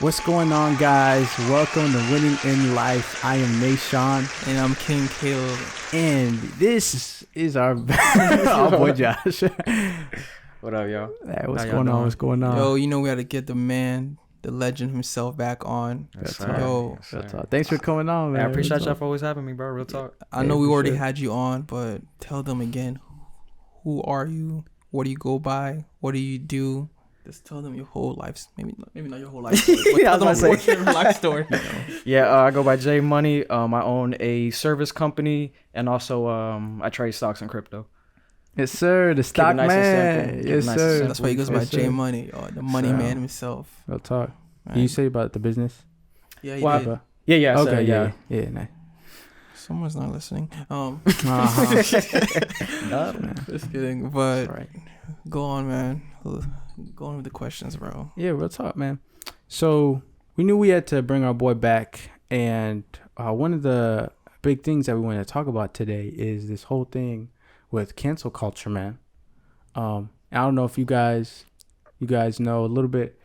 What's going on, guys? Welcome to Winning in Life. I am Nashon. And I'm King Caleb. And this is our boy Josh. What up, y'all? Hey, what's going on? What's going on? Yo, you know we had to get the man, the legend himself back on. Yes, Yo, Thanks for coming on, man. I appreciate y'all for always having me, bro. Real talk. I know we already had you on, but tell them again. Who are you? What do you go by? What do you do? Just tell them your whole life. Maybe not your whole life story. But Yeah, I was about to say. your life story. Yeah, I go by J Money. I own a service company, and also I trade stocks and crypto. Yes, sir. The stock nice man. Yes, sir. That's why he goes by Yes, J sir. Money, the money man himself. Real talk. Right. Can you say about the business? Yeah, he What did. happened? Yeah. Okay, So, yeah. Nice. Someone's not listening. Uh-huh. Just kidding. But All right. go on, man. Go on with the questions, bro. Yeah, real talk, man. So we knew we had to bring our boy back, and one of the big things that we want to talk about today is this whole thing with cancel culture, man. I don't know if you guys know a little bit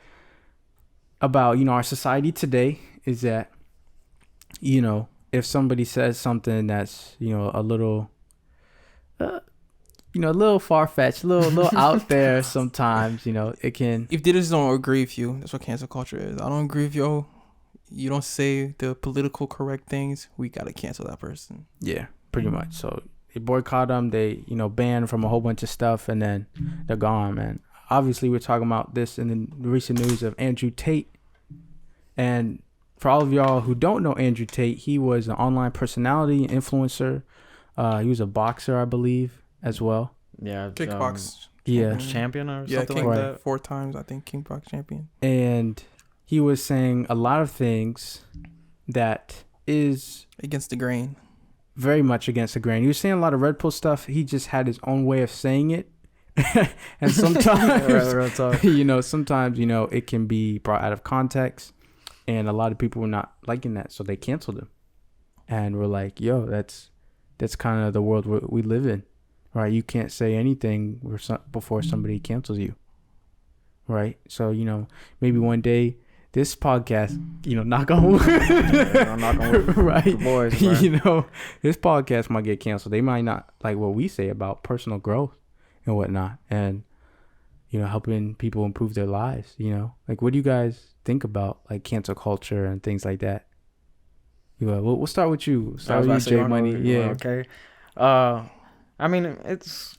about, our society today. Is that, if somebody says something that's, a little a little far-fetched, a little out there sometimes, it can... If they just don't agree with you, that's what cancel culture is. I don't agree with you. You don't say the political correct things, we got to cancel that person. Yeah, pretty much. So they boycott them, they, ban from a whole bunch of stuff, and then they're gone, man. Obviously, we're talking about this in the recent news of Andrew Tate. And for all of y'all who don't know Andrew Tate, he was an online personality, influencer. He was a boxer, I believe, as well. Yeah. Kickbox. Champion or Yeah, something like that. 4 times, I think, kickbox champion. And he was saying a lot of things that is Against the grain. very much against the grain. He was saying a lot of Red Pill stuff. He just had his own way of saying it. And sometimes, Real talk. sometimes, it can be brought out of context. And a lot of people were not liking that. So they canceled him. And we're like, yo, that's kind of the world we live in. Right? You can't say anything before somebody cancels you. Right? So, maybe one day this podcast, knock on wood. Knock on wood. Right? Boys, right? This podcast might get canceled. They might not like what we say about personal growth and whatnot. And, helping people improve their lives, Like, what do you guys think about, like, cancel culture and things like that? We'll start with you. Start with you, J Money. Yeah. Okay. I mean, it's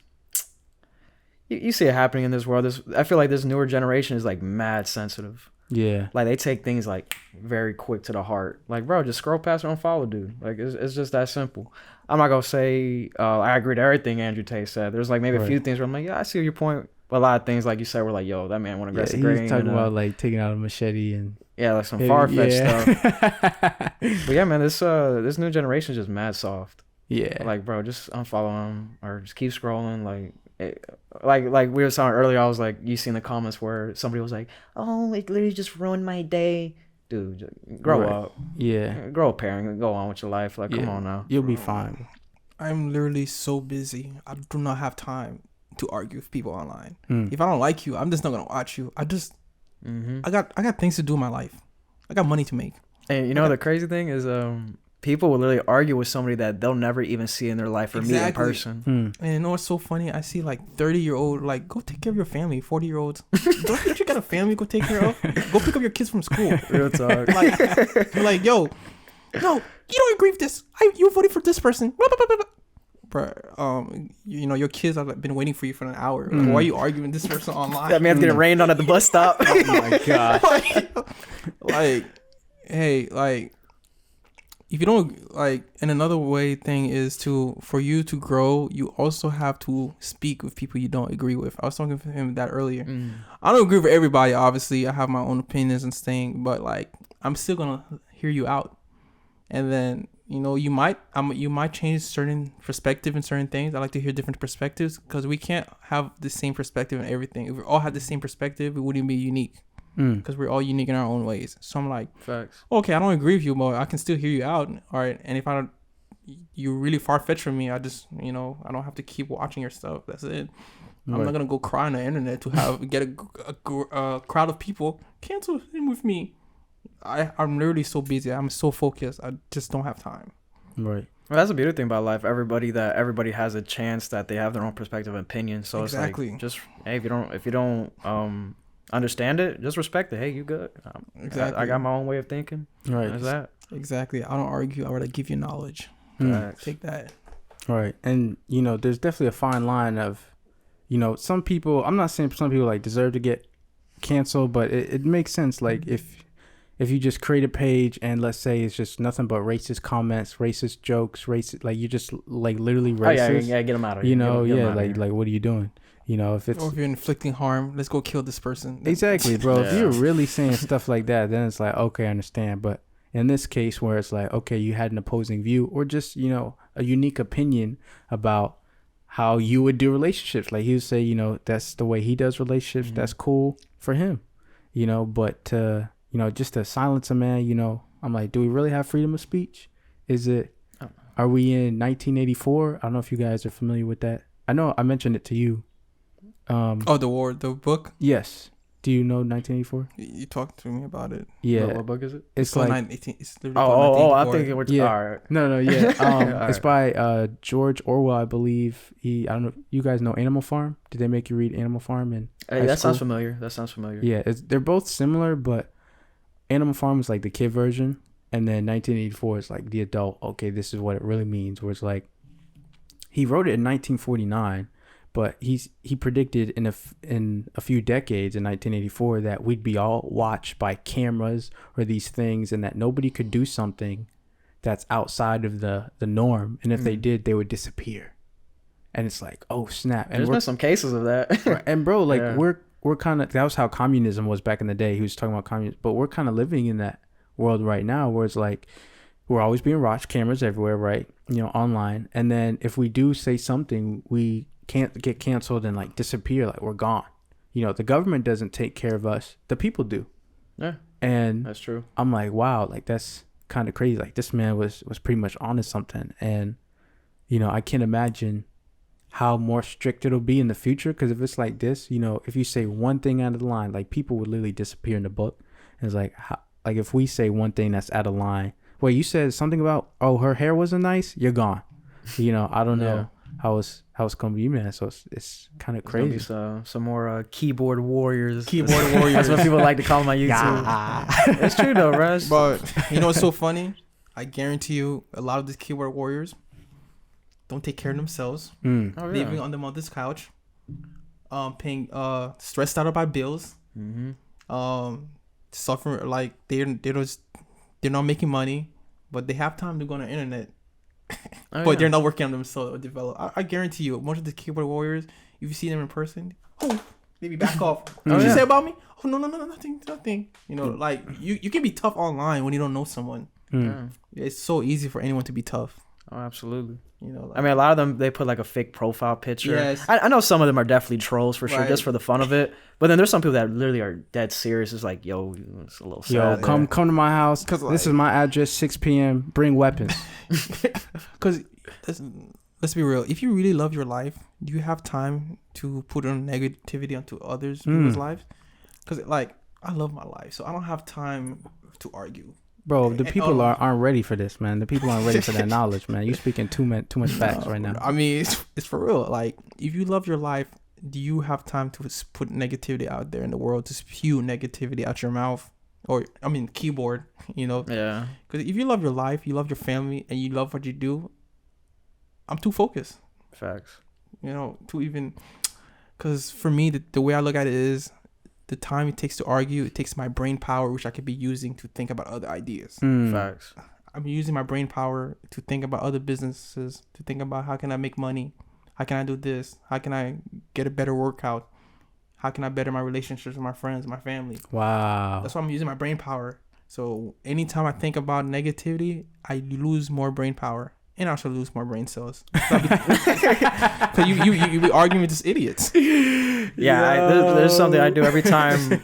you see it happening in this world. I feel like this newer generation is like mad sensitive. Yeah. Like they take things like very quick to the heart. Like, bro, just scroll past or unfollow, dude. Like it's just that simple. I'm not gonna say I agree to everything Andrew Tate said. There's like maybe a few things where I'm like, yeah, I see your point. But a lot of things like you said were like, yo, that man went aggressive. Yeah, he's talking about like taking out a machete and like some far-fetched stuff. But yeah, man, this new generation is just mad soft. Yeah. Like, bro, just unfollow him or just keep scrolling. Like we were talking earlier, I was like, you seen the comments where somebody was like, oh, it literally just ruined my day. Dude, grow up. Yeah. Grow a parent and go on with your life. Like, come on now. You'll be fine. I'm literally so busy. I do not have time to argue with people online. Mm. If I don't like you, I'm just not gonna watch you. I got things to do in my life. I got money to make. And the crazy thing is, people will literally argue with somebody that they'll never even see in their life or meet in person. And you know what's so funny? I see like 30-year-old, like, go take care of your family. 40-year-olds, don't you got a family go take care of? Go pick up your kids from school. Real talk. like, yo, no, you don't agree with this. You voted for this person. Bro, your kids have been waiting for you for an hour. Like, why are you arguing with this person online? That man's getting rained on at the bus stop. Oh my god. Hey, if you don't and another thing is for you to grow, you also have to speak with people you don't agree with. I was talking to him that earlier. I don't agree with everybody, obviously. I have my own opinions and things, but like, I'm still gonna hear you out. And then, you might change certain perspective in certain things. I like to hear different perspectives because we can't have the same perspective in everything. If we all had the same perspective, it wouldn't be unique. Because we're all unique in our own ways. So I'm like, facts. Okay, I don't agree with you, but I can still hear you out. All right, and if you're really far fetched from me. I just, I don't have to keep watching your stuff. That's it. I'm not gonna go cry on the internet to get a crowd of people cancel him with me. I'm literally so busy. I'm so focused. I just don't have time. Right. Well, that's the beautiful thing about life. Everybody has a chance that they have their own perspective and opinion. So exactly. It's like, just, hey, if you don't understand it, just respect it. Hey, you good? Exactly. I got my own way of thinking. Right. That's that. Exactly. I don't argue. I rather give you knowledge. Take that. Right. And there's definitely a fine line of, some people. I'm not saying some people like deserve to get canceled, but it makes sense. Like if you just create a page and let's say it's just nothing but racist comments, racist jokes, racist, like you just like literally racist. Oh, yeah, get them out of here. Like what are you doing? If it's, or if you're inflicting harm, let's go kill this person. Exactly, bro. If you're really saying stuff like that, then it's like, okay, I understand. But in this case where it's like, okay, you had an opposing view or just, a unique opinion about how you would do relationships. Like he would say, that's the way he does relationships. That's cool for him, but just to silence a man, I'm like, do we really have freedom of speech? Are we in 1984? I don't know if you guys are familiar with that. I know I mentioned it to you. The book? Yes. Do you know 1984? You talked to me about it. Yeah. What book is it? It's like like... It's I think it was... Yeah. All right. No, yeah. It's right. by George Orwell, I believe. I don't know. You guys know Animal Farm? Did they make you read Animal Farm? That sounds familiar. Yeah. They're both similar, but Animal Farm is like the kid version. And then 1984 is like the adult. Okay, this is what it really means. Where it's like... He wrote it in 1949. But he predicted in a few decades in 1984 that we'd be all watched by cameras or these things, and that nobody could do something that's outside of the norm. And if they did, they would disappear. And it's like, oh snap! And there's been some cases of that. And bro, like we're kind of, that was how communism was back in the day. He was talking about communism, but we're kind of living in that world right now where it's like we're always being watched, cameras everywhere, right? Online. And then if we do say something, we can't get canceled and like disappear, like we're gone. The government doesn't take care of us, the people do. Yeah, and that's true. I'm like, wow, like that's kind of crazy. Like this man was pretty much onto something. And I can't imagine how more strict it'll be in the future, because if it's like this, if you say one thing out of the line, like people would literally disappear in the book. And it's like, like if we say one thing that's out of line, wait, you said something about, oh, her hair wasn't nice, you're gone. I don't know how it's gonna be, man. So it's kind of crazy. There's gonna be some more keyboard warriors. That's what people like to call my YouTube. It's true though, Russ. But what's so funny? I guarantee you, a lot of these keyboard warriors don't take care of themselves. Living on the mother's couch, paying stressed out about bills. Suffering, like they're not making money, but they have time to go on the internet. But they're not working on themselves or develop. I guarantee you, most of the keyboard warriors, if you see them in person, maybe back off. What did you say about me? Oh no, nothing. Like you can be tough online when you don't know someone. It's so easy for anyone to be tough. Oh, absolutely. Like, I mean, a lot of them, they put like a fake profile picture. Yes. I know some of them are definitely trolls for sure, just for the fun of it. But then there's some people that literally are dead serious. It's like, yo, it's a little sad. Yo, come to my house. This is my address, 6 p.m. Bring weapons. Because let's be real. If you really love your life, do you have time to put on negativity onto others' people's lives? Because like, I love my life, so I don't have time to argue. Bro, the people aren't ready for this, man. The people aren't ready for that knowledge, man. You're speaking too much facts right now. I mean, it's for real. Like, if you love your life, do you have time to put negativity out there in the world, to spew negativity out your mouth? Or, I mean, keyboard, Yeah. Because if you love your life, you love your family, and you love what you do, I'm too focused. Facts. To even... Because for me, the way I look at it is, the time it takes to argue, it takes my brain power, which I could be using to think about other ideas. Facts. I'm using my brain power to think about other businesses, to think about how can I make money? How can I do this? How can I get a better workout? How can I better my relationships with my friends, my family? Wow. That's why I'm using my brain power. So anytime I think about negativity, I lose more brain power. And I also lose more brain cells. Because you be arguing with these idiots. Yeah, there's something I do every time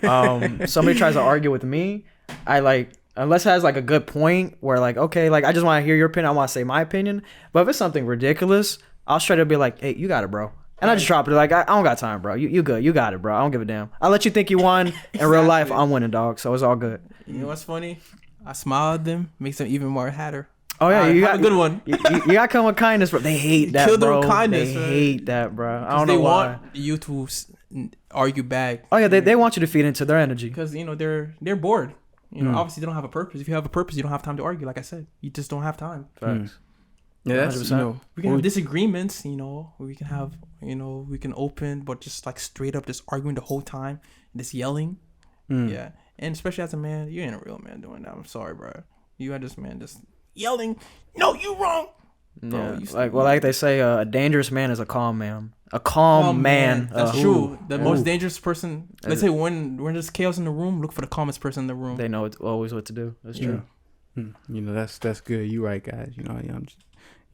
somebody tries to argue with me. I like unless it has like a good point where like, okay, like I just want to hear your opinion, I want to say my opinion. But if it's something ridiculous, I'll straight up be like, hey, you got it, bro. And I just drop it like, I don't got time, bro. You good, you got it, bro. I don't give a damn. I let you think you won. Exactly. In real life, I'm winning, dog. So it's all good. You know what's funny? I smile at them, makes them even more hatter. Oh yeah, you got a good one. You got to come with kindness, bro. They hate that, Kill them bro. with kindness, they man. hate that, bro. I don't They know why. want you to argue back. Oh yeah, they want you to feed into their energy. Because they're bored. Obviously they don't have a purpose. If you have a purpose, you don't have time to argue. Like I said, you just don't have time. Facts. Yeah, that's 100%. We can have disagreements. We can have we can open, but just like straight up, just arguing the whole time, just yelling. Yeah, and especially as a man, you ain't a real man doing that. I'm sorry, bro. You are this man just yelling. No, you wrong. Bro, Yeah, like they say, a dangerous man is a calm man. A calm man. That's true. The most dangerous person. Let's say when there's chaos in the room, look for the calmest person in the room. They know always what to do. That's true. That's good. You right, guys. I'm just,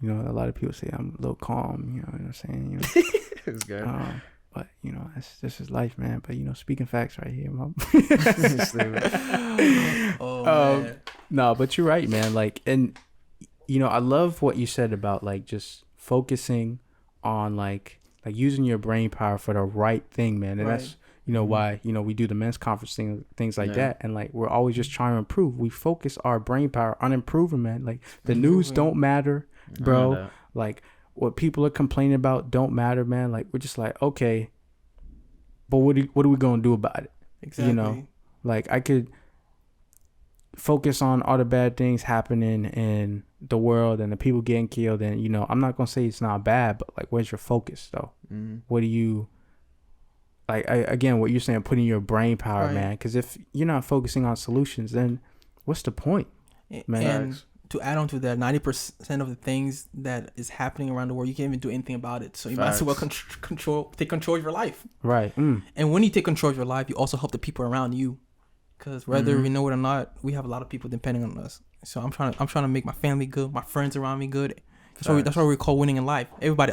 a lot of people say I'm a little calm. You know what I'm saying? It's good. But this is life, man. But speaking facts right here, mom. Man. No, but you're right, man. Like, and I love what you said about like just focusing on like using your brain power for the right thing, man. And that's why we do the men's conference things like that, and like we're always just trying to improve. We focus our brain power on improving, man. Like the news don't matter, bro. Like what people are complaining about don't matter, man. Like we're just like, okay, but what are we gonna do about it? Exactly. Like I could focus on all the bad things happening in the world and the people getting killed, and I'm not gonna say it's not bad, but like where's your focus though? What do you like? Again, what you're saying, putting your brain power, man, because if you're not focusing on solutions, then what's the point, man? And to add on to that, 90% of the things that is happening around the world, you can't even do anything about it. So you might as well take control of your life. Right. And when you take control of your life, you also help the people around you. Because whether we know it or not, we have a lot of people depending on us. So I'm trying to make my family good, my friends around me good. That's what we call winning in life. Everybody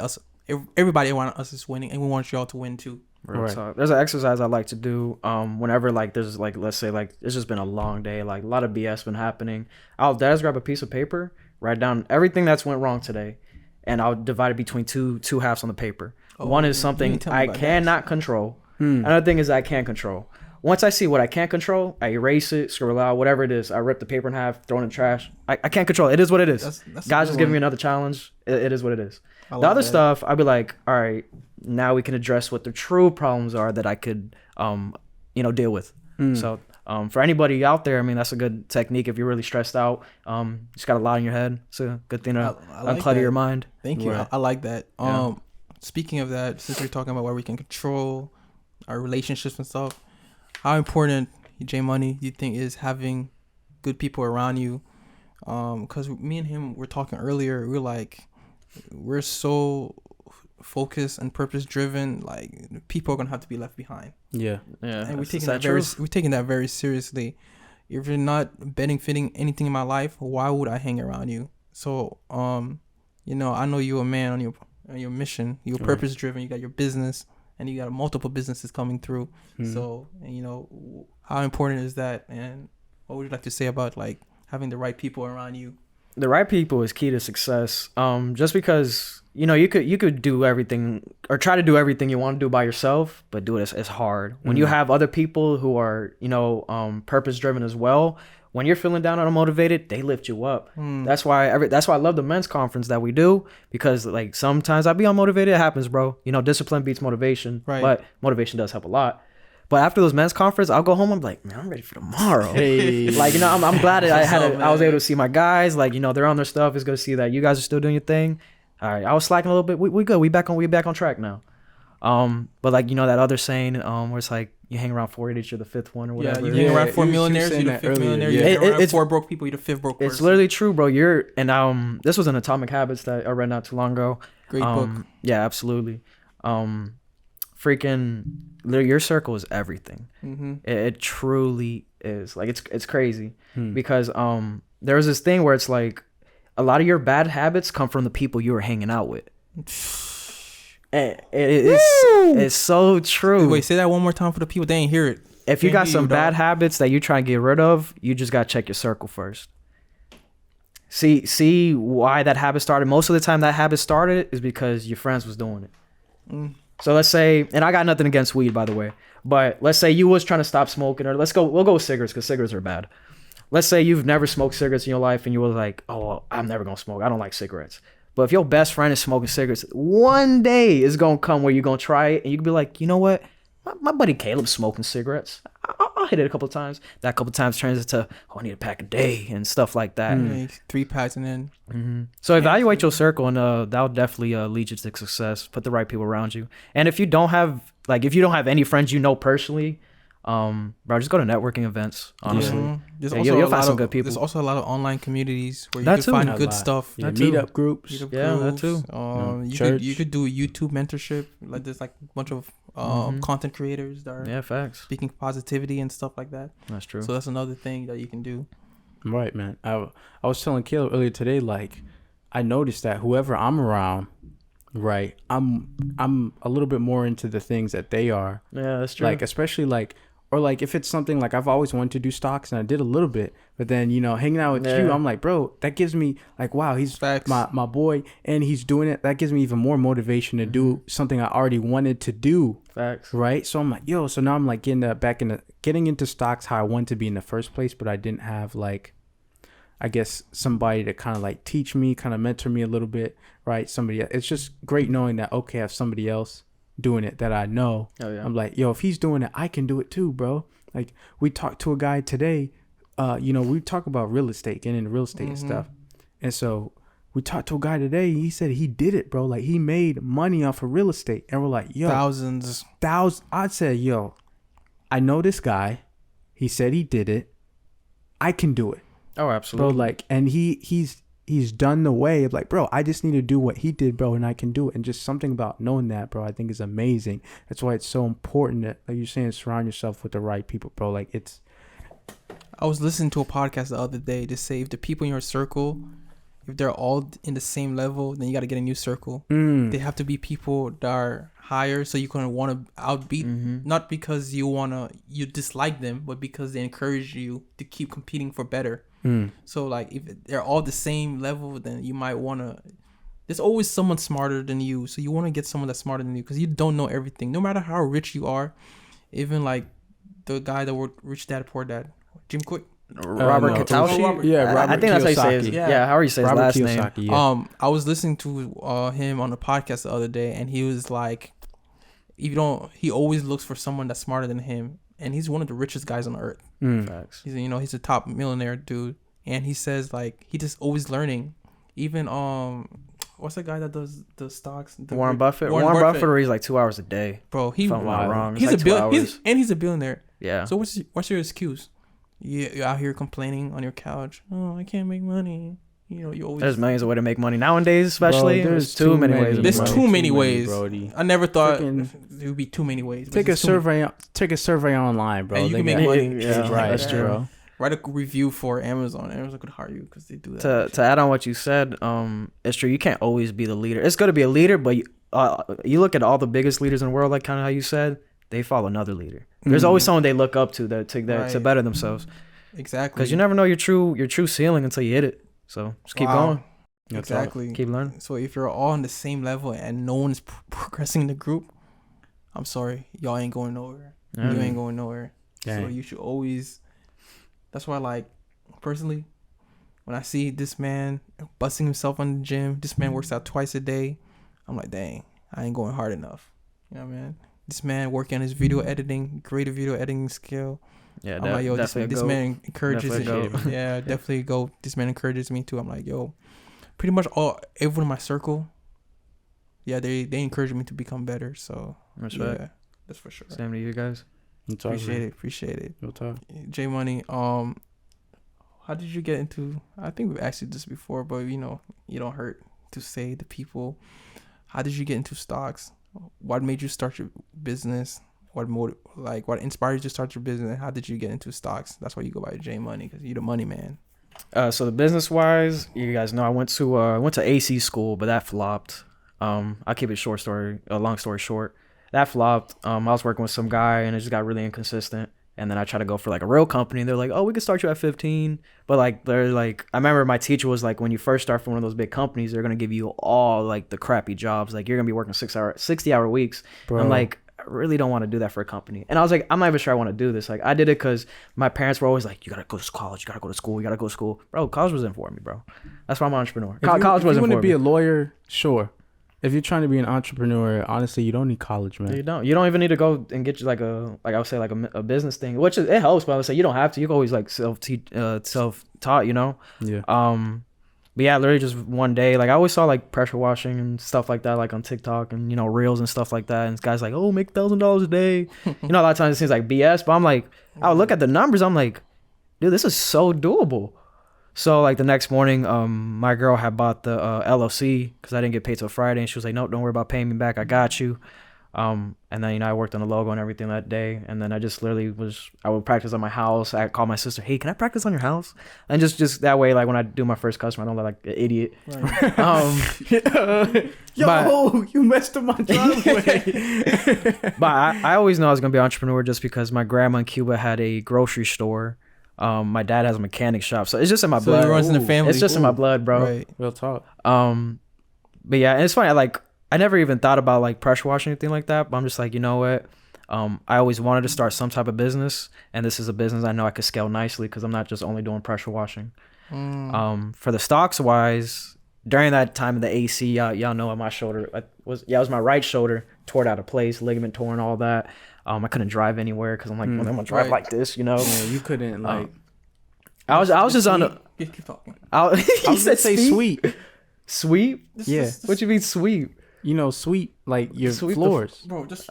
around us is winning, and we want y'all to win too. Right. So there's an exercise I like to do whenever like there's like, let's say like it's just been a long day, like a lot of BS been happening. I'll just grab a piece of paper, write down everything that's went wrong today, and I'll divide it between two halves on the paper. One is something I cannot control. Another thing is I can control. Once I see what I can't control, I erase it, scribble out, whatever it is. I rip the paper in half, throw it in the trash. I can't control it. It is what it is. That's God's just giving me another challenge. It is what it is. The other stuff, I'd be like, all right, now we can address what the true problems are that I could, deal with. So for anybody out there, I mean, that's a good technique if you're really stressed out. Just got a lot in your head. It's a good thing to unclutter your mind. Thank you. Right. I like that. Speaking of that, since we're talking about where we can control our relationships and stuff, how important, J Money, you think is having good people around you? Because me and him were talking earlier. We're so focused and purpose driven. Like people are gonna have to be left behind. Yeah. And we're taking that very seriously. If you're not benefiting anything in my life, why would I hang around you? So, I know you're a man on your mission. You're purpose driven. You got your business. And you got multiple businesses coming through. So, how important is that? And what would you like to say about like having the right people around you? The right people is key to success. Just because you could do everything or try to do everything you want to do by yourself, but do it as hard. When you have other people who are purpose driven as well, when you're feeling down and unmotivated, they lift you up. That's why I love the men's conference that we do, because like sometimes I be unmotivated. It happens, bro. Discipline beats motivation, right? But motivation does help a lot. But after those men's conference, I'll go home. I'm like, man, I'm ready for tomorrow. Hey. Like I'm glad that I was able to see my guys. Like they're on their stuff. It's good to see that you guys are still doing your thing. All right, I was slacking a little bit. We good. We back on track now. But like that other saying, where it's like you hang around 4 idiots, you're the fifth one or whatever. Yeah, you hang around 4 millionaires, you're the fifth millionaire. You hang around 4 broke people, you're the fifth broke person. It's literally true, bro. This was in Atomic Habits that I read not too long ago. Great book. Yeah, absolutely. Freaking, your circle is everything. It truly is. Like it's crazy because there was this thing where it's like a lot of your bad habits come from the people you were hanging out with. It's so true. Wait, say that one more time for the people. They ain't hear it. if you Can't got hear some you, bad dog. habits that you trying to get rid of, you just gotta check your circle first. See why that habit started. Most of the time that habit started is because your friends was doing it. Mm. So let's say, and I got nothing against weed, by the way, but let's say you was trying to stop smoking, or we'll go with cigarettes because cigarettes are bad. Let's say you've never smoked cigarettes in your life and you were like, oh, well, I'm never gonna smoke. I don't like cigarettes. But if your best friend is smoking cigarettes, one day is gonna come where you're gonna try it and you can be like, you know what? My buddy Caleb's smoking cigarettes. I'll hit it a couple of times. That couple of times turns into, oh, I need a pack a day and stuff like that. Like 3 packs and then. So evaluate your circle, and that'll definitely lead you to success. Put the right people around you. And if you don't have any friends you know personally, bro, just go to networking events. Honestly, There's Yeah, also you'll a find lot some of good people. There's also a lot of online communities where you That can too. find A good lot. stuff. Yeah, That too. meetup groups. Meetup Yeah, that groups. too. You could do a YouTube mentorship. Like there's like a bunch of content creators that are Yeah, facts. speaking positivity and stuff like that. That's true. So that's another thing that you can do. Right, man. I was telling Caleb earlier today, like, I noticed that whoever I'm around, right, I'm a little bit more into the things that they are. Yeah, that's true. Like, especially like, or like if it's something like I've always wanted to do stocks and I did a little bit, but then, you know, hanging out with you, Yeah. I'm like, bro, that gives me like, wow, he's Facts. my boy and he's doing it. That gives me even more motivation to do something I already wanted to do. Facts. Right. So I'm like, yo, so now I'm like getting into stocks how I wanted to be in the first place, but I didn't have like, I guess, somebody to kind of like teach me, kind of mentor me a little bit. Right. It's just great knowing that, okay, I have somebody else doing it that I know. Oh, yeah. I'm like, yo, if he's doing it, I can do it too, bro. Like, we talked to a guy today, we talk about real estate, getting into real estate and stuff. And so we talked to a guy today, he said he did it, bro. Like, he made money off of real estate. And we're like, yo, Thousands. I said, yo, I know this guy. He said he did it. I can do it, Oh, bro. absolutely. Like, and he's done the way of like, bro, I just need to do what he did, bro, and I can do it. And just something about knowing that, bro, I think is amazing. That's why it's so important that, like you're saying, surround yourself with the right people, bro. Like, it's I was listening to a podcast the other day to say if the people in your circle, if they're all in the same level, then you got to get a new circle. They have to be people that are higher, so you can want to outbeat, not because you dislike them, but because they encourage you to keep competing for better. So like if they're all the same level, then you might want to. There's always someone smarter than you, so you want to get someone that's smarter than you because you don't know everything. No matter how rich you are, even the guy that wrote Rich Dad Poor Dad, Jim Quick. Robert no. Kiyosaki? Robert- Yeah, I Robert think that's how you say his. Kiyosaki. Yeah, how you say his Robert last name? Kiyosaki. Yeah. I was listening to him on a podcast the other day, and he was like, he always looks for someone that's smarter than him, and he's one of the richest guys on earth. Facts. He's a top millionaire dude, and he says like he just always learning. Even what's the guy that does the stocks? Warren Buffett. Warren Buffett reads like 2 hours a day. Bro, If I'm not wrong. It's he's like a 2 hours. he's a billionaire. Yeah. So what's your excuse? You're out here complaining on your couch. Oh, I can't make money. You always. There's millions of ways to make money nowadays, especially. Bro, there's too many ways. to There's make too money. many ways. Brody. I never thought Freaking- there would be too many ways. but Take a there's too many. survey. Take a survey online, bro. And you They can make got- money. Yeah, right, that's true. bro. Write a review for Amazon. Amazon could hire you because they do that. To add on what you said, it's true. You can't always be the leader. It's good to be a leader, but you look at all the biggest leaders in the world, like kind of how you said, they follow another leader. There's always someone they look up to to Right. better themselves. Exactly. Because you never know your true ceiling until you hit it. So just keep Wow. going, That's all. Exactly. keep learning. So if you're all on the same level and no one's progressing in the group, I'm sorry, y'all ain't going nowhere. Yeah. You ain't going nowhere. So Dang. you should always. That's why, like, personally, when I see this man busting himself on the gym, this man works out twice a day. I'm like, dang, I ain't going hard enough. You know what I mean? This man working on his video editing, greater video editing skill. Yeah, I'm like, yo, this definitely a man goat. encourages Definitely a it. goat. Yeah, definitely go. This man encourages me too. I'm like, yo, pretty much everyone in my circle, yeah, they encourage me to become better. So Respect. yeah, that's for sure. Same to you guys. That's all, Appreciate it. Real talk. J Money, how did you get into? I think we've asked you this before, but you don't hurt to say the people. How did you get into stocks? What made you start your business? What inspired you to start your business? How did you get into stocks? That's why you go by J Money, because you're the money man. So the business wise, you guys know I went to AC school, but that flopped. I'll keep it long story short. That flopped. I was working with some guy and it just got really inconsistent. And then I try to go for like a real company, and they're like, oh, we can start you at 15. But like, they're like, I remember my teacher was like, when you first start from one of those big companies, they're going to give you all like the crappy jobs. Like you're going to be working 60-hour weeks. Bro. I'm like, I really don't want to do that for a company. And I was like, I'm not even sure I want to do this. Like I did it because my parents were always like, you got to go to college. You got to go to school. You got to go to school. Bro, college wasn't for me, bro. That's why I'm an entrepreneur. College if wasn't you want for to be me. a lawyer, sure. If you're trying to be an entrepreneur, honestly, you don't need college, man. You don't even need to go and get you like I would say like a business thing, which it helps, but I would say you don't have to. You can always like self-taught, you know? Yeah. But yeah, literally just one day, like I always saw like pressure washing and stuff like that, like on TikTok and, you know, reels and stuff like that. And this guy's like, oh, make $1,000 a day. You know, a lot of times it seems like BS, but I'm like, I would look at the numbers. I'm like, dude, this is so doable. So like the next morning, my girl had bought the LLC because I didn't get paid till Friday, and she was like, "No, don't worry about paying me back. I got you." And then, you know, I worked on the logo and everything that day, and then I just literally I would practice on my house. I called my sister, "Hey, can I practice on your house?" And just that way, like when I do my first customer, I don't look like an idiot. Right. You messed up my driveway. But I always know I was gonna be an entrepreneur just because my grandma in Cuba had a grocery store. My dad has a mechanic shop, so it's just in my blood. It runs in the family. It's just in my blood, bro. Right. Real talk. But yeah, and it's funny. I never even thought about like pressure washing or anything like that. But I'm just like, you know what? I always wanted to start some type of business, and this is a business I know I could scale nicely because I'm not just only doing pressure washing. For the stocks wise, during that time of the AC, y'all know my shoulder it was my right shoulder tore out of place, ligament torn, all that. I couldn't drive anywhere because I'm like, well, I'm gonna drive like this, you know. Yeah, you couldn't like. I was just on a. Keep talking. I was gonna say sweep. Sweep? Yeah. What you mean sweep? You know, sweep like your Sweep the floors. Bro, just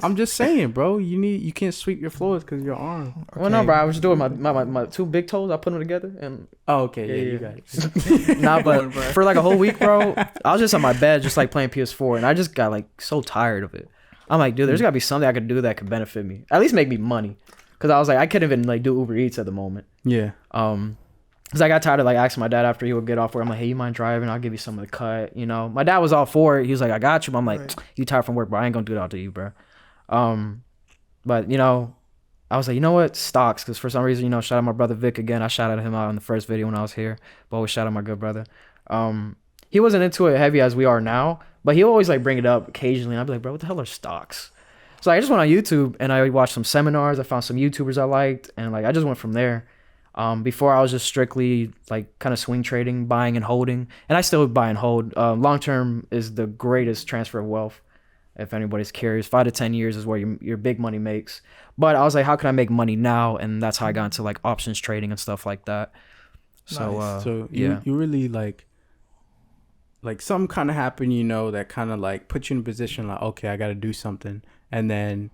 I'm just saying, bro. You can't sweep your floors because your arm. Well, no, bro. I was just doing my two big toes. I put them together and. Oh, okay. Yeah, you got it. Nah, but for like a whole week, bro, I was just on my bed, just like playing PS4, and I just got like so tired of it. I'm like, dude, there's gotta be something I could do that could benefit me, at least make me money, because I was like, I couldn't even like do Uber Eats at the moment. Yeah. Because I got tired of like asking my dad after he would get off work. I'm like, hey, you mind driving? I'll give you some of the cut. You know, my dad was all for it. He was like, I got you. But I'm like, Right. You tired from work, bro? I ain't gonna do that to you, bro. But you know, I was like, you know what, stocks, because for some reason, you know, shout out my brother Vic again. I shouted him out in the first video when I was here, but always shout out my good brother. He wasn't into it heavy as we are now, but he always like bring it up occasionally. And I'd be like, bro, what the hell are stocks? So I just went on YouTube and I watched some seminars. I found some YouTubers I liked, and like I just went from there. Before I was just strictly like kind of swing trading, buying and holding, and I still buy and hold. Long term is the greatest transfer of wealth. If anybody's curious, 5 to 10 years is where your big money makes. But I was like, how can I make money now? And that's how I got into like options trading and stuff like that. So, Nice. So yeah. you really like something kind of happened, you know, that kind of like put you in a position like, okay, I got to do something. And then,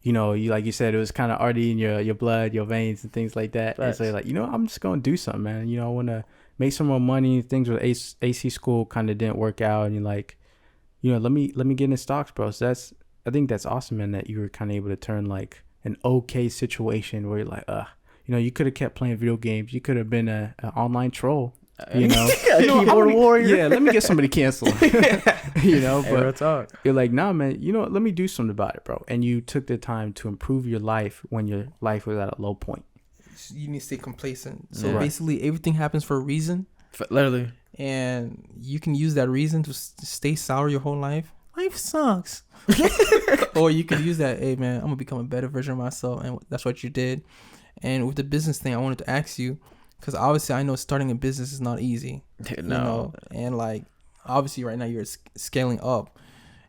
you know, you like you said, it was kind of already in your blood, your veins and things like that. And so you're like, you know, I'm just going to do something, man. You know, I want to make some more money. Things with AC school kind of didn't work out. And you're like, you know, let me get in stocks, bro. So I think that's awesome, man, that you were kind of able to turn like an okay situation where you're like, you know, you could have kept playing video games. You could have been an online troll. You know, keyboard warrior. Yeah, let me get somebody canceled. You know, Hey, but real talk. you're like, nah, man. You know what? Let me do something about it, bro. And you took the time to improve your life when your life was at a low point. You need to stay complacent. So Right. basically, everything happens for a reason, Literally. and you can use that reason to stay sour your whole life. Life sucks. Or you could use that, hey man, I'm gonna become a better version of myself, and that's what you did. And with the business thing, I wanted to ask you, because obviously I know starting a business is not easy. Dude, You no. know? And like obviously right now you're scaling up,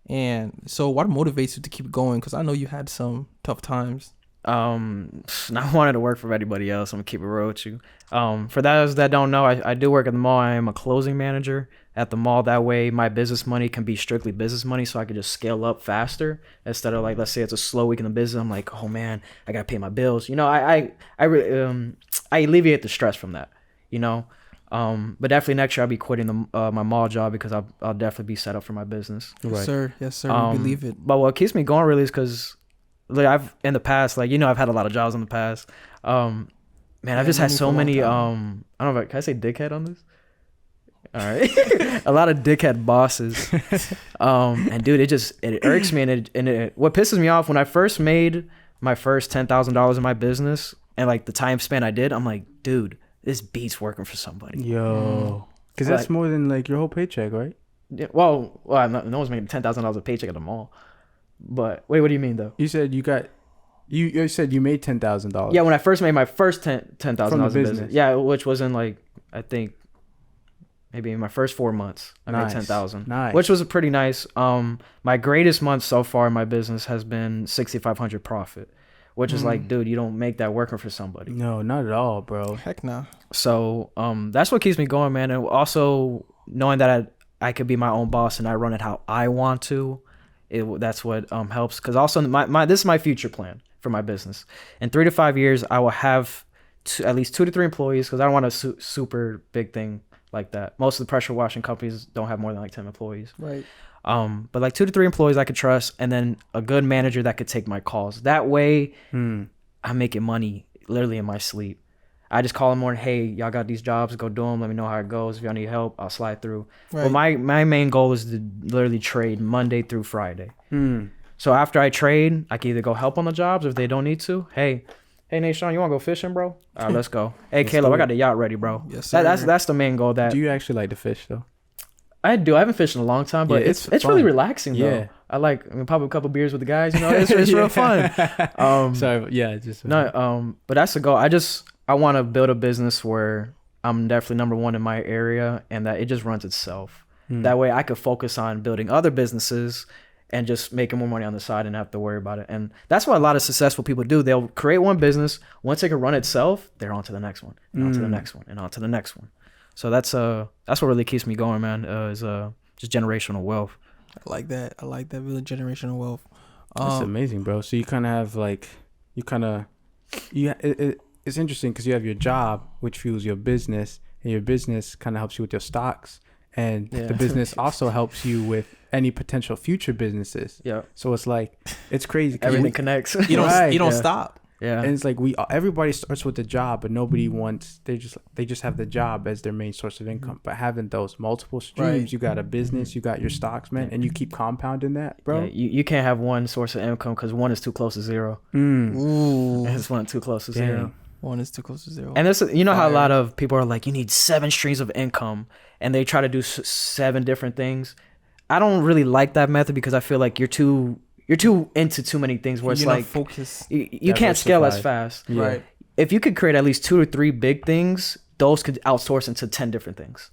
and so what motivates you to keep going? Because I know you had some tough times. Not wanting to work for anybody else. I'm gonna keep it real with you. For those that don't know, I do work at the mall. I am a closing manager at the mall. That way my business money can be strictly business money, so I can just scale up faster instead of like, let's say it's a slow week in the business, I'm like, oh man, I gotta pay my bills. You know, I really I alleviate the stress from that, you know. But definitely next year I'll be quitting my mall job because I'll definitely be set up for my business. Yes, sir. Yes, sir. We believe it. But what keeps me going really is because like I've in the past, like, you know, I've had a lot of jobs in the past. Man, I've just had so many I don't know, can I say dickhead on this? All right. A lot of dickhead bosses. And dude, it irks me, and it what pisses me off when I first made my first $10,000 in my business and like the time span I did, I'm like, dude, this beats working for somebody. Yo, because that's more than like your whole paycheck, right? Yeah, well, no one's making $10,000 a paycheck at the mall. But wait, what do you mean though? You said you got, you said you made $10,000. Yeah, when I first made my first $10,000 From the in business. Yeah, which was in like, I think maybe in my first 4 months, I made 10,000. Nice. Which was pretty nice. My greatest month so far in my business has been 6,500 profit, which is like, dude, you don't make that working for somebody. No, not at all, bro. Heck no. So that's what keeps me going, man. And also knowing that I could be my own boss and I run it how I want to. That's what helps. Because also this is my future plan for my business. In 3 to 5 years, I will have at least 2 to 3 employees, because I don't want a super big thing like that. Most of the pressure washing companies don't have more than like 10 employees. Right. But like 2 to 3 employees I could trust, and then a good manager that could take my calls. That way, I'm making money literally in my sleep. I just call them more, hey, y'all got these jobs, go do them. Let me know how it goes. If y'all need help, I'll slide through. Right. But my main goal is to literally trade Monday through Friday. So after I trade, I can either go help on the jobs if they don't need to. Hey, Nation, you want to go fishing, bro? All right, let's go. Hey, Caleb, I got the yacht ready, bro. Yes, sir. That's the main goal. Do you actually like to fish, though? I do. I haven't fished in a long time, but it's really relaxing, though. Yeah. I like pop a couple beers with the guys. You know, it's real fun. Sorry, yeah, just no. But that's the goal. I want to build a business where I'm definitely number one in my area, and that it just runs itself. That way, I could focus on building other businesses and just making more money on the side and not have to worry about it. And that's what a lot of successful people do. They'll create one business. Once it can run itself, they're on to the next one, and on to the next one, and on to the next one. So that's what really keeps me going, man. Is just generational wealth. I like that. Really generational wealth. That's amazing, bro. So you kind of have like, it's interesting because you have your job, which fuels your business, and your business kind of helps you with your stocks, and the business also helps you with any potential future businesses. Yeah. So it's like, it's crazy. Everything connects. You don't stop. Yeah. And it's like everybody starts with the job, but nobody wants, they just have the job as their main source of income. But having those multiple streams, you got a business, you got your stocks, man, and you keep compounding that, bro. Yeah, you can't have one source of income because one is too close to zero. Ooh. It's one too close to zero. One is too close to zero. And this, how a lot of people are like, you need 7 streams of income, and they try to do 7 different things. I don't really like that method because I feel like you're too into too many things where it's like focus. You can't scale as fast. Yeah. Right. If you could create at least 2 or 3 big things, those could outsource into 10 different things.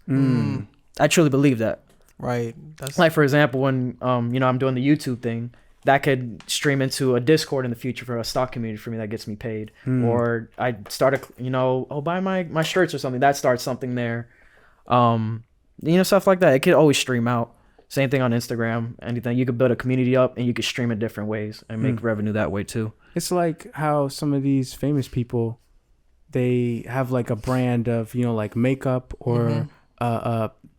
I truly believe that. Right. That's like, for example, when I'm doing the YouTube thing, that could stream into a Discord in the future for a stock community for me that gets me paid. Or I start buy my shirts or something, that starts something there. Stuff like that. It could always stream out. Same thing on Instagram, anything. You could build a community up and you could stream it different ways and make revenue that way too. It's like how some of these famous people, they have like a brand of, like makeup or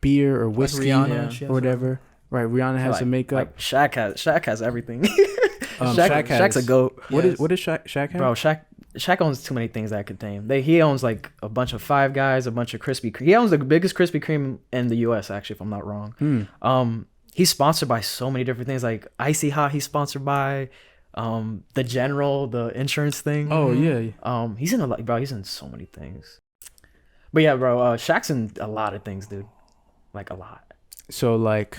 beer or whiskey or whatever. Right. Rihanna has a makeup. Like Shaq has everything. Shaq's a goat. What does Shaq have? Bro, Shaq owns too many things that I could name. He owns like a bunch of Five Guys, a bunch of Krispy Kreme. He owns the biggest Krispy Kreme in the U.S. actually, if I'm not wrong. He's sponsored by so many different things, like Icy Hot. He's sponsored by the General, the insurance thing. Oh yeah. He's in he's in so many things. But yeah, bro, Shaq's in a lot of things, dude. Like a lot. So like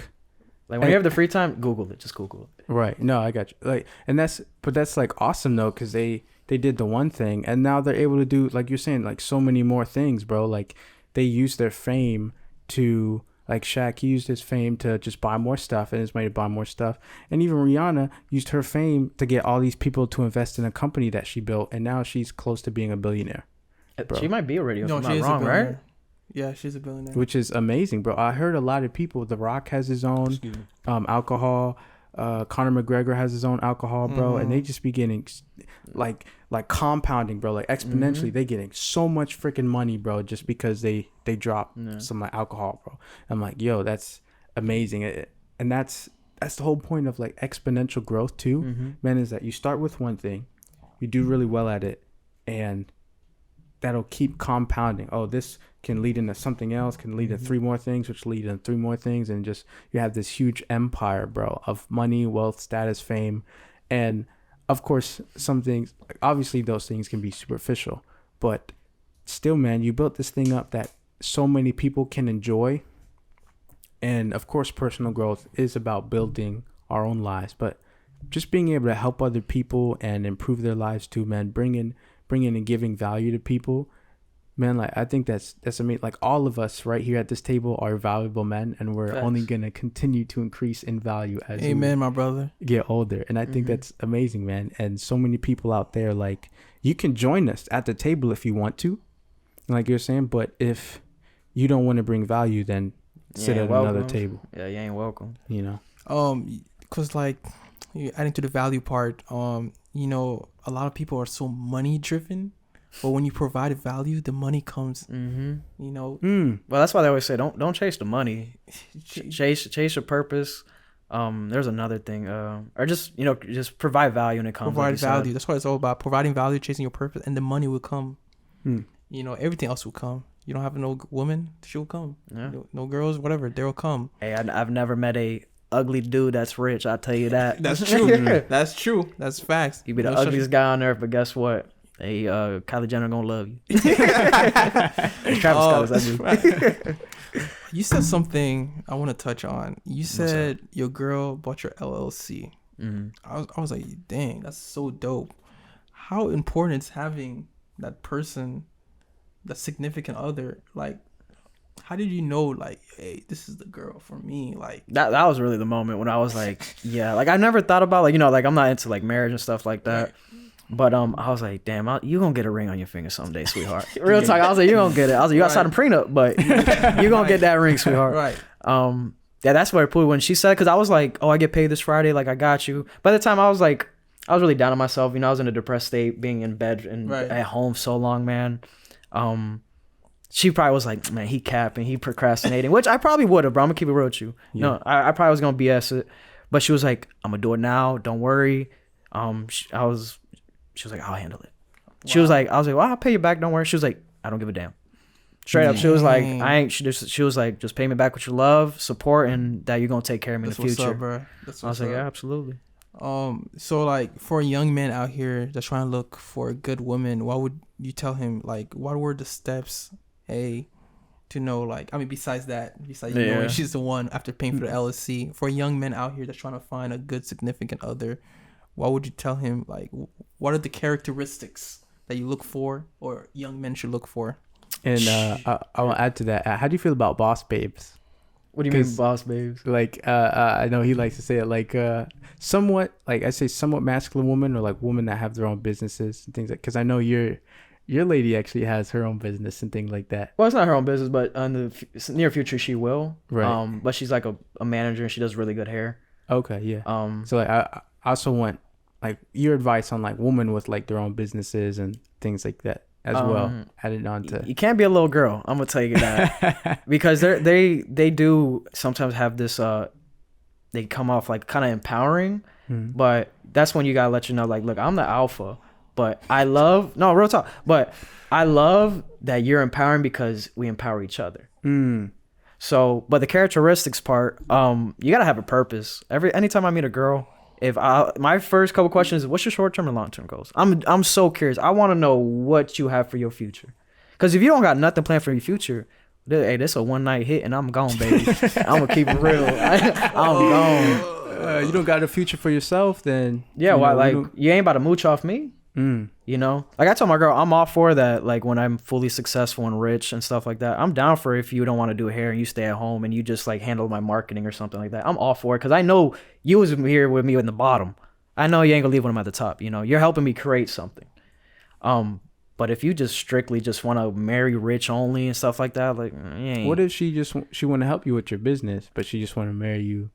when you have the free time, Google it. Just Google it. Right. No, I got you. Like, that's like awesome though, because they did the one thing, and now they're able to do, like you're saying, like so many more things, bro. Like they use their fame to, like Shaq used his fame to just buy more stuff, and his money to buy more stuff. And even Rihanna used her fame to get all these people to invest in a company that she built, and now she's close to being a billionaire. Bro. She might be already. If I'm not wrong, right? Yeah, she's a billionaire. Which is amazing, bro. I heard a lot of people. The Rock has his own alcohol. Conor McGregor has his own alcohol, bro, and they just be getting like compounding, bro, like exponentially. They getting so much freaking money, bro, just because they drop some like alcohol, bro. I'm like, yo, that's amazing, and that's the whole point of like exponential growth too, man. Is that you start with one thing, you do really well at it, and that'll keep compounding. Oh, this can lead into something else, can lead to 3 more things, which lead into 3 more things. And just, you have this huge empire, bro, of money, wealth, status, fame. And of course, some things, obviously those things can be superficial, but still, man, you built this thing up that so many people can enjoy. And of course, personal growth is about building our own lives, but just being able to help other people and improve their lives too, man, bringing and giving value to people, man, like I think that's amazing. Like all of us right here at this table are valuable men, and we're Facts. only gonna continue to increase in value as Amen, my brother. we get older. And I think that's amazing, man. And so many people out there, like, you can join us at the table if you want to, like you're saying, but if you don't want to bring value, then sit at another table. Yeah, you ain't welcome. You know. Because like adding to the value part, you know, a lot of people are so money driven. But when you provide value, the money comes. You know. Well, that's why they always say don't chase the money, chase your purpose. There's another thing, or just just provide value when it comes. Provide like value. That's what it's all about. Providing value, chasing your purpose, and the money will come. You know, everything else will come. You don't have no woman, she'll come. Yeah. No girls, whatever, they'll come. Hey, I've never met a ugly dude that's rich. I'll tell you that. That's true. That's true. That's facts. You be the ugliest guy on earth, but guess what? Hey, Kylie Jenner gonna love you. Travis Scott is ugly. You said something I want to touch on. You said your girl bought your LLC. I was like, dang, that's so dope. How important is having that person, that significant other? Like, how did you know, like, hey, this is the girl for me? Like that was really the moment when I was like, yeah, like I never thought about, like, like I'm not into like marriage and stuff like that. Right. But I was like, damn, you gonna get a ring on your finger someday, sweetheart. Real talk. I was like, you gonna get it. I was like, you outside a prenup, but you gonna get that ring, sweetheart. Right. Yeah, that's what I put when she said, because I was like, oh, I get paid this Friday, like I got you. By the time I was like, I was really down on myself. I was in a depressed state, being in bed and at home so long, man. She probably was like, man, he capping, he procrastinating, which I probably would have, bro. I'm gonna keep it real with you. Yeah. No, I probably was gonna BS it, but she was like, I'm gonna do it now. Don't worry. She was like, I'll handle it. Wow. She was like, I was like, well, I'll pay you back. Don't worry. She was like, I don't give a damn. Straight up. She was like, she was like, just pay me back with your love, support, and that you're going to take care of me in the future. What's up, bro? That's I was like, yeah, absolutely. So like for a young man out here that's trying to look for a good woman, what would you tell him? Like, what were the steps, to know, like, I mean, besides knowing she's the one after paying for the LLC, for a young man out here that's trying to find a good significant other, what would you tell him? Like, what are the characteristics that you look for, or young men should look for? And I want to add to that. How do you feel about boss babes? What do you mean, boss babes? Like, I know he likes to say it, like, somewhat, like I say, somewhat masculine women, or like women that have their own businesses and things like. Because I know your lady actually has her own business and things like that. Well, it's not her own business, but in the near future she will. Right. But she's like a manager, and she does really good hair. Okay. Yeah. So like I also want like your advice on like women with like their own businesses and things like that as well. Added on to, you can't be a little girl. I'm gonna tell you that because they do sometimes have this. They come off like kind of empowering, but that's when you gotta let you know, like, look, I'm the alpha, but real talk. But I love that you're empowering because we empower each other. So, but the characteristics part, you gotta have a purpose. Anytime I meet a girl, my first couple questions is, what's your short-term and long-term goals? I'm so curious. I want to know what you have for your future. Because if you don't got nothing planned for your future, hey, this a one-night hit and I'm gone, baby. I'm gonna keep it real. I'm gone. You don't got a future for yourself, then yeah. You ain't about to mooch off me. Like I told my girl, I'm all for that. Like when I'm fully successful and rich and stuff like that, I'm down for if you don't want to do hair and you stay at home and you just like handle my marketing or something like that. I'm all for it because I know you was here with me in the bottom. I know you ain't gonna leave when I'm at the top. You're helping me create something. But if you just strictly just want to marry rich only and stuff like that, like, what if she want to help you with your business, but she just want to marry you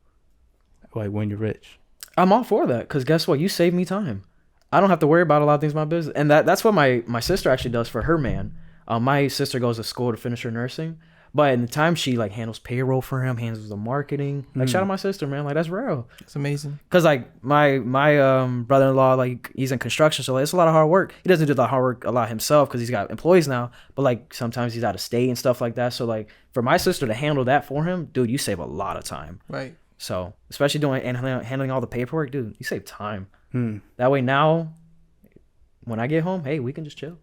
like when you're rich? I'm all for that because guess what? You save me time. I don't have to worry about a lot of things in my business. And that's what my sister actually does for her man. My sister goes to school to finish her nursing. But in the time she like handles payroll for him, handles the marketing. Like shout out my sister, man. Like that's real. It's amazing. Cause like my brother-in-law, like he's in construction, so like, it's a lot of hard work. He doesn't do the hard work a lot himself because he's got employees now. But like sometimes he's out of state and stuff like that. So like for my sister to handle that for him, dude, you save a lot of time. Right. So especially handling all the paperwork, dude, you save time. That way now, when I get home, hey, we can just chill.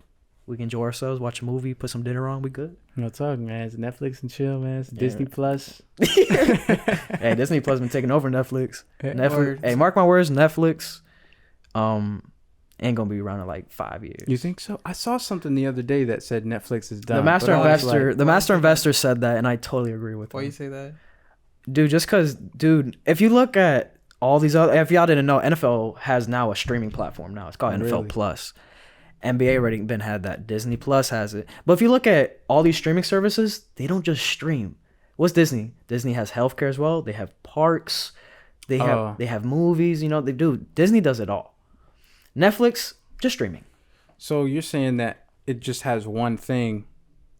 We can enjoy ourselves, watch a movie, put some dinner on. We good. No talk, man. It's Netflix and chill, man. It's Disney Plus. Hey, Disney Plus been taking over Netflix. Word. Hey, mark my words, Netflix, ain't gonna be around in like 5 years. You think so? I saw something the other day that said Netflix is done. The master but I was investor, like, the master investor said that, and I totally agree with Why him. you say that? Dude, just because, dude, if you look at all these other, if y'all didn't know, NFL has now a streaming platform now. It's called NFL Really? Plus. NBA already been had that. Disney Plus has it. But if you look at all these streaming services, they don't just stream. What's Disney? Disney has healthcare as well. They have parks. They have movies. You know, they do. Disney does it all. Netflix, just streaming. So you're saying that it just has one thing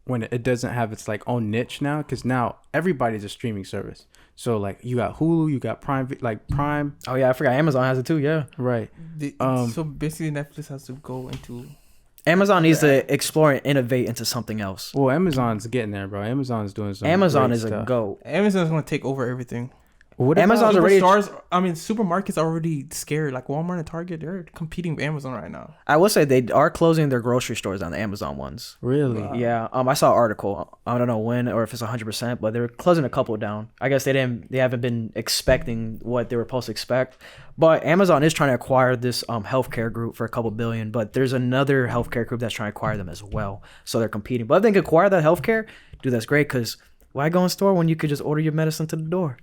when it doesn't have its like own niche now? Because now everybody's a streaming service. So like you got Hulu, you got Prime. Oh yeah, I forgot. Amazon has it too. Yeah. Right. So basically, Netflix has to go into. Amazon needs to explore and innovate into something else. Well, Amazon's getting there, bro. Amazon's doing some. Amazon great is stuff. a GOAT. Amazon's gonna take over everything. What Amazon's already. Supermarkets are already scared. Like Walmart and Target, they're competing with Amazon right now. I will say they are closing their grocery stores down, the Amazon ones. Really? Wow. Yeah. I saw an article. I don't know when or if it's 100%, but they're closing a couple down. I guess they haven't been expecting what they were supposed to expect. But Amazon is trying to acquire this healthcare group for a couple billion. But there's another healthcare group that's trying to acquire them as well. So they're competing. But if they can acquire that healthcare, dude, that's great. Because why go in store when you could just order your medicine to the door?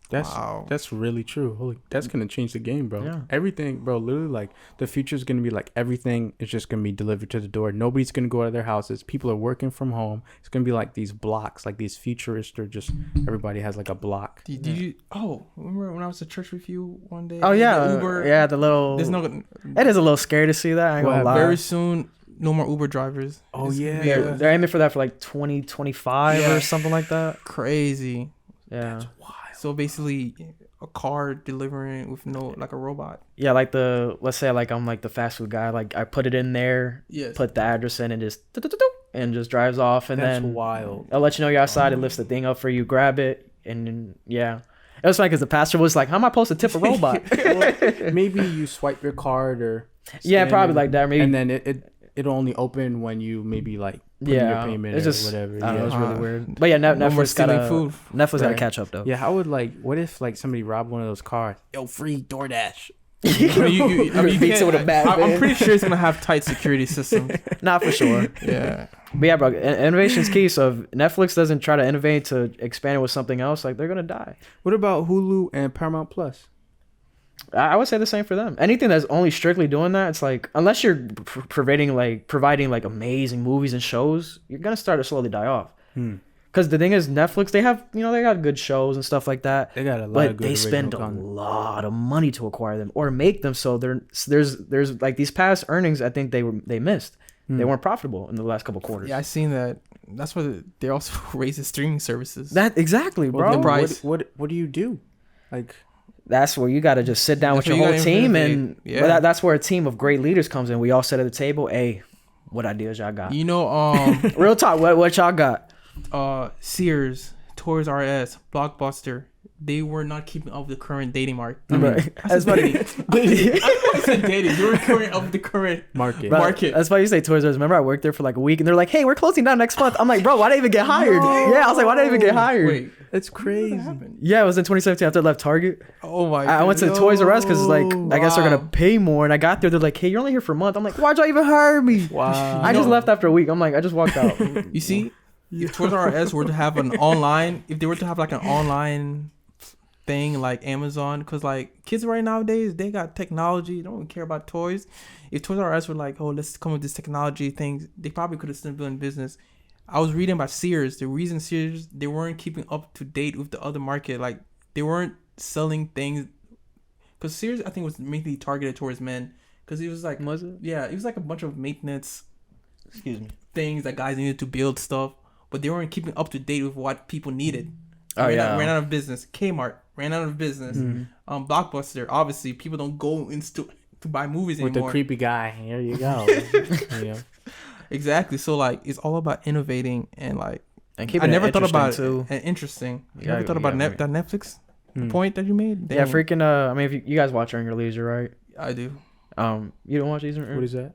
That's really true. Holy, that's gonna change the game, bro. Yeah. Everything, bro. Literally, like the future is gonna be like everything is just gonna be delivered to the door. Nobody's gonna go out of their houses. People are working from home. It's gonna be like these blocks, like these futurist, or just everybody has like a block. Did you? Oh, remember when I was at church with you one day? Oh, yeah. The Uber. Yeah, the little. There's no. It is a little scary to see that. I ain't gonna lie. Very soon, no more Uber drivers. Oh, It's yeah. gonna be They're aiming for that for like 2025 Yeah. or something like that. crazy. Yeah. So basically, a car delivering with no like a robot. Yeah, like let's say like I'm like the fast food guy. Like I put it in there, Yes. put the address in, and just drives off, and That's then wild. I'll let you know you're outside. It lifts the thing up for you, grab it, and then, yeah. It was funny because the pastor was like, "How am I supposed to tip a robot?" Maybe you swipe your card or Yeah, scan probably it, like that. Maybe. and then it'll only open when you maybe like put in your Yeah, payment it's or just whatever. I don't know, it's Yeah. really weird. But yeah, No more Netflix stealing gotta food. Netflix gotta Right. catch up though. Yeah, how would like what if like somebody robbed one of those cars? Yo, free DoorDash. I mean, Beats it with a bat, I'm man. pretty sure it's gonna have tight security systems. Not for sure. Yeah. But yeah, bro, innovation's key. So if Netflix doesn't try to innovate to expand it with something else, like they're gonna die. What about Hulu and Paramount Plus? I would say the same for them. Anything that's only strictly doing that, it's like unless you're providing like amazing movies and shows, you're gonna start to slowly die off. Because the thing is, Netflix, they got good shows and stuff like that. They got a lot But of good they spend a original content. lot of money to acquire them or make them. So there's like these past earnings, I think they missed. They weren't profitable in the last couple quarters. Yeah, I seen that. That's why they also raise the streaming services. That exactly, bro. Well, the price. What do you do? Like, That's where you got to just sit down That's with your where whole you gotta team, innovate. and Yeah. that's where a team of great leaders comes in. We all sit at the table. Hey, what ideas y'all got? You know, Real talk. What y'all got? Sears, Toys R Us, Blockbuster, they were not keeping up with the current dating market. Right. That's funny. I said dating. They were current of the current market. Bro, market. That's why you say Toys R Us. Remember, I worked there for like a week, and they're like, "Hey, we're closing down next month." I'm like, "Bro, why did I even get hired?" Yeah, I was like, "Why did I even get hired?" Wait, It's crazy. what happened? Yeah, it was in 2017 after I left Target. Oh my! I went to goodness. Toys R Us because like I guess they're gonna Wow. pay more, and I got there. They're like, "Hey, you're only here for a month." I'm like, "Why'd y'all even hire me?" Wow. I just left after a week. I'm like, I just walked out. You see, if Toys R Us were to have an online, if they were to have like an online thing like Amazon, because like kids right nowadays, they got technology, they don't care about toys. If Toys R Us were like, oh, let's come with this technology thing, they probably could have still been in business. I was reading about Sears. The reason Sears, they weren't keeping up to date with the other market, like they weren't selling things, because Sears I think was mainly targeted towards men, because it was like, Was it? yeah, it was like a bunch of maintenance Excuse me. things that guys needed to build stuff, but they weren't keeping up to date with what people needed. Oh, yeah. Ran out of business. Kmart ran out of business. Blockbuster, obviously, people don't go to buy movies With the anymore. creepy guy. Here you go. Yeah. Exactly. So like, it's all about innovating and like. And I keeping never it thought interesting, about too. Interesting. You Yeah, ever thought about yeah, that Netflix? The point that you made. Yeah, Dang. freaking. I mean, if you guys watch Earn Your Leisure, right? I do. You don't watch these? What is that?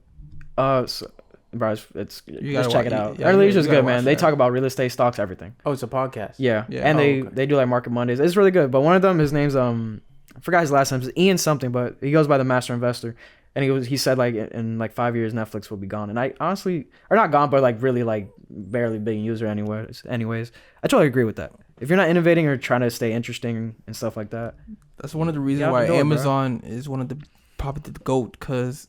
So, bro, it's You just gotta check watch- it out. yeah, Earn Your you Leisure is gotta good, man. watch They that. talk about real estate, stocks, everything. Oh, it's a podcast. Yeah, Yeah. and Oh, they okay. do like Market Mondays. It's really good. But one of them, his name's I forgot his last name. It's Ian something, but he goes by the Master Investor. And he said like in like 5 years Netflix will be gone. And I honestly, or not gone, but like really like barely being user anyways. I totally agree with that. If you're not innovating or trying to stay interesting and stuff like that, That's one of the reasons Yeah, why do it, bro. Amazon is one of the probably the GOAT, because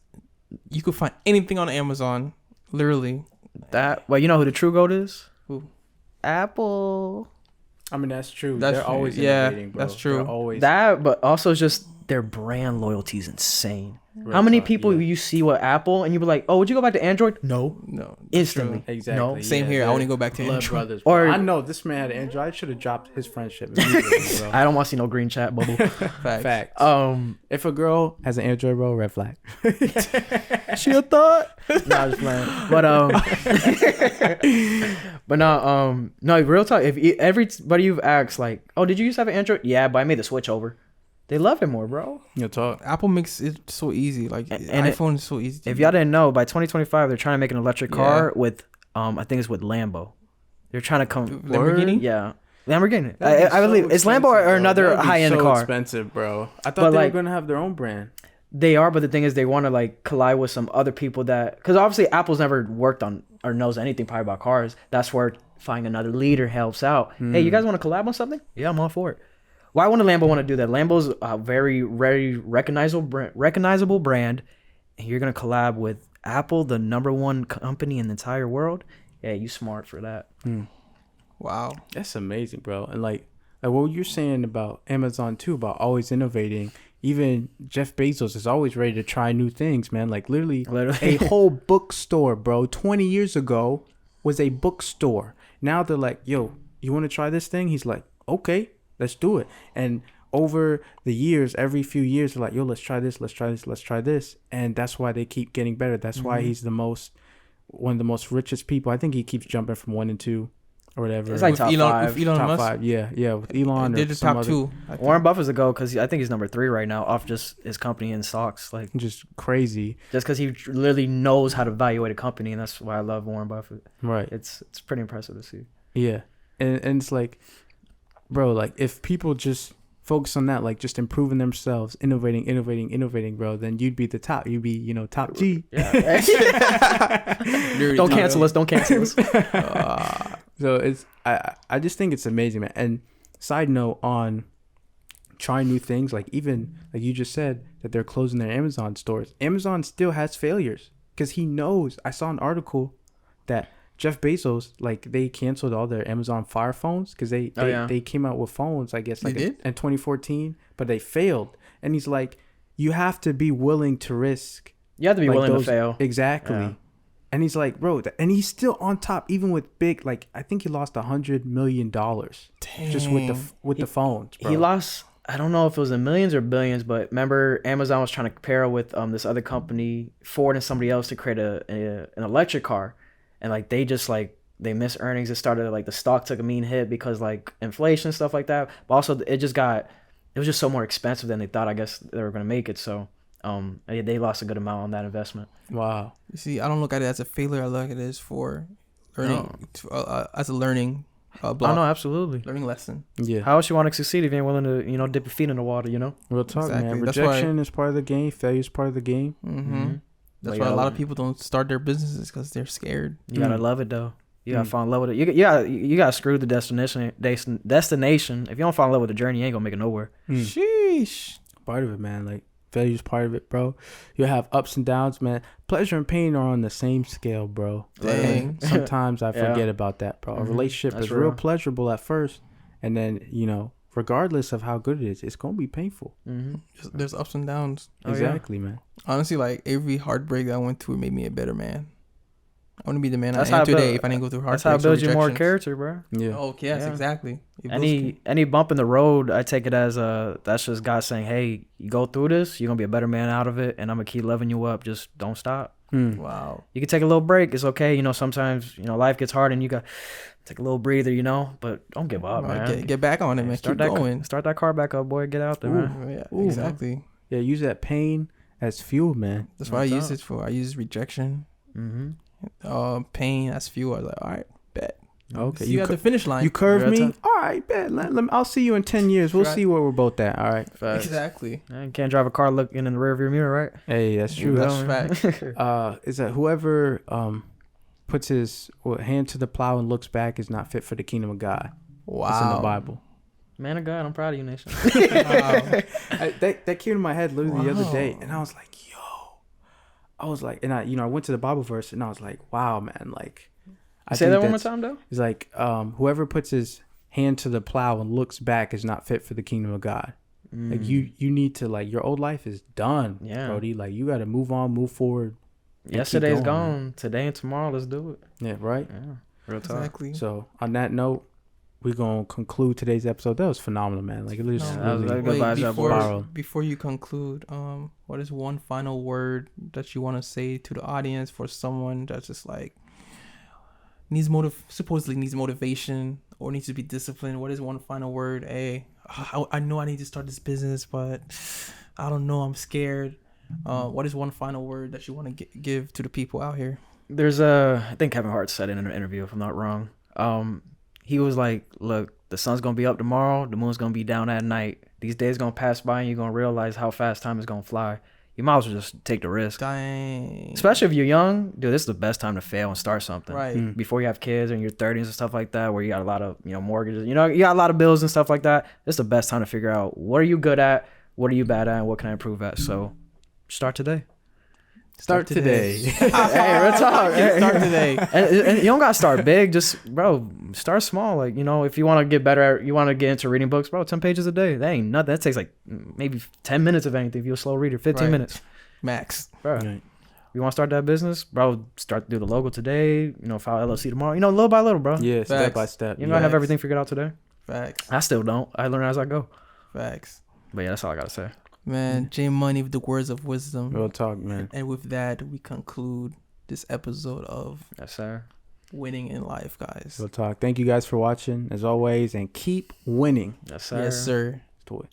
you could find anything on Amazon, literally. well, you know who the true GOAT is? Who? Apple. I mean, that's true. That's They're true. always Yeah, innovating, bro. that's true. They're always That, but also just their brand loyalty is insane. real How many talk, people yeah. you see with Apple and you be like, oh, would you go back to Android? No, No. that's instantly. true. Exactly. No. Same yeah, here. I they're want to go back to blood Android. brothers. Or- Or I know this man had an Android. I should have dropped his friendship immediately, bro. I don't want to see no green chat bubble. Facts. Facts. If If a girl has an Android, bro, red flag. she a thought. Nah, I'm just playing. But no, real talk. If everybody you've asked, like, oh, did you used to have an Android? Yeah, but I made the switch over. They love it more, bro. You'll talk. Apple makes it so easy. Like And iPhone is so easy. To If use. y'all didn't know, by 2025 they're trying to make an electric car with, I think it's with Lambo. They're trying to come. Lamborghini? Yeah, Lamborghini. That'd be I believe so it's Lambo or expensive, bro. another That'd be high end so car. expensive, bro. I thought But, they like- were gonna have their own brand. They are, but the thing is, they want to like collide with some other people that, because obviously Apple's never worked on or knows anything probably about cars. That's where finding another leader helps out. Hey, you guys want to collab on something? Yeah, I'm all for it. Why would Lambo want to do that? Lambo's a very, very recognizable brand, and you're gonna collab with Apple, the #1 company in the entire world. Yeah, you smart for that. Wow. That's amazing, bro. And like what you're saying about Amazon too, about always innovating. Even Jeff Bezos is always ready to try new things, man. Like literally. Literally. A whole bookstore, bro. 20 years ago was a bookstore. Now they're like, yo, you want to try this thing? He's like, okay, let's do it. And over the years, every few years, they're like, yo, let's try this, let's try this, let's try this. And that's why they keep getting better. That's why he's one of the most richest people. I think he keeps jumping from 1 and 2 or whatever. It's like With top Elon, five. with Elon top Musk. 5. Yeah, with Elon. They're or just some top other- 2. I think. Warren Buffett's a go because I think he's #3 right now off just his company in stocks. Like Just crazy. just because he literally knows how to evaluate a company, and that's why I love Warren Buffett. Right. It's pretty impressive to see. Yeah. And it's like, bro, like if people just focus on that, like just improving themselves, innovating, bro, then you'd be the top. You'd be, top G. Don't cancel us. Don't cancel us. So it's I just think it's amazing, man. And side note on trying new things, like even like you just said that they're closing their Amazon stores. Amazon still has failures because he knows. I saw an article that Jeff Bezos, like they canceled all their Amazon Fire phones because they came out with phones, I guess, like They did? in 2014, but they failed. And he's like, you have to be willing to risk. You have to be like, willing those- to fail. Exactly. Yeah. And he's like, bro, and he's still on top, even with big, like I think he lost $100 million just with the phones. Bro. He lost. I don't know if it was in millions or billions, but remember Amazon was trying to pair with this other company, Ford and somebody else, to create an electric car, and like they just like they missed earnings. It started like the stock took a mean hit because like inflation stuff like that. But also it was just so more expensive than they thought. I guess they were gonna make it. So they lost a good amount on that investment. Wow. You see, I don't look at it as a failure. I look at it as for learning, as a learning block. Oh no, absolutely. Learning lesson. Yeah. How else you want to succeed if you ain't willing to dip your feet in the water? Real talk, Exactly. man. That's why- Rejection is part of the game. Failure is part of the game. Mm-hmm. That's Like, why a lot of people don't start their businesses because they're scared. You gotta Mm. love it though. You gotta fall in love with it. You gotta screw the destination. If you don't fall in love with the journey, you ain't gonna make it nowhere. Sheesh. Part of it, man. Like failure is part of it, bro. You'll have ups and downs, man. Pleasure and pain are on the same scale, bro. Dang. Sometimes I Yeah. forget about that, bro. A Mhm. relationship That's is real real. pleasurable at first, and then regardless of how good it is, it's gonna be painful. Mm-hmm. There's ups and downs. Oh, yeah. Exactly, man. Honestly, like every heartbreak that I went through made me a better man. I want to be the man That's I am how it today build- if I didn't go through That's heartbreaks how it or builds you more rejections. character, bro. Yeah. Oh, yes, Yeah. exactly. It builds- Any bump in the road, I take it as that's just God saying, hey, you go through this, you're gonna be a better man out of it, and I'm gonna keep loving you up. Just don't stop. Wow. You can take a little break. It's okay. You know, sometimes, you know, life gets hard and you got take a little breather, you know, but don't give up, man. Get back on it, man. Keep going. Start that car back up, boy. Get out there, man. Yeah, exactly. Yeah, use that pain as fuel, man. That's what I use it for. I use rejection, pain as fuel. I was like, all right, bet. Okay, you at the finish line. You curve me. All right, bet. I'll see you in 10 years. We'll see where we're both at. All right. Facts. Exactly. You can't drive a car looking in the rearview mirror, right? Hey, that's true. That's fact. Is that whoever puts his hand to the plow and looks back is not fit for the kingdom of God. Wow. It's in the Bible. Man of God, I'm proud of you, Nation. Wow. That came to my head literally the other day, and I was like, and I went to the Bible verse, and I was like, wow, man, like. Say that one more time, though. It's like whoever puts his hand to the plow and looks back is not fit for the kingdom of God. Like you need to, like, your old life is done, Brody. Like, you got to move on, move forward. Yesterday's gone. Man. Today and tomorrow, let's do it. Yeah, right. Yeah, real talk. Exactly. So on that note, we're gonna conclude today's episode. That was phenomenal, man. Like, it was before you conclude, what is one final word that you want to say to the audience for someone that's just like supposedly needs motivation or needs to be disciplined? What is one final word? Hey, I know I need to start this business, but I don't know. I'm scared. What is one final word that you want to give to the people out here? There's I think Kevin Hart said in an interview, if I'm not wrong. He was like, look, the sun's going to be up tomorrow. The moon's going to be down at night. These days going to pass by and you're going to realize how fast time is going to fly. You might as well just take the risk. Dang. Especially if you're young. Dude, this is the best time to fail and start something. Right. Before you have kids or in your 30s and stuff like that, where you got a lot of, mortgages. You got a lot of bills and stuff like that. This is the best time to figure out what are you good at, what are you bad at, and what can I improve at. So start today. Start today. Hey, real talk. Start today. And you don't got to start big. Just, bro, start small. Like, if you want to get better, you want to get into reading books, bro, 10 pages a day. That ain't nothing. That takes like maybe 10 minutes of anything. If you're a slow reader, 15 minutes. Max. Bro, you want to start that business, bro, start to do the logo today, file LLC tomorrow. Little by little, bro. Yeah, step by step. You know, I have everything figured out today. Facts. I still don't. I learn as I go. Facts. But yeah, that's all I got to say. Man, J Money with the words of wisdom. Real talk, man. And with that, we conclude this episode of Yes, sir. Winning in Life, guys. Real talk. Thank you guys for watching, as always, and keep winning. Yes, sir. Yes, sir.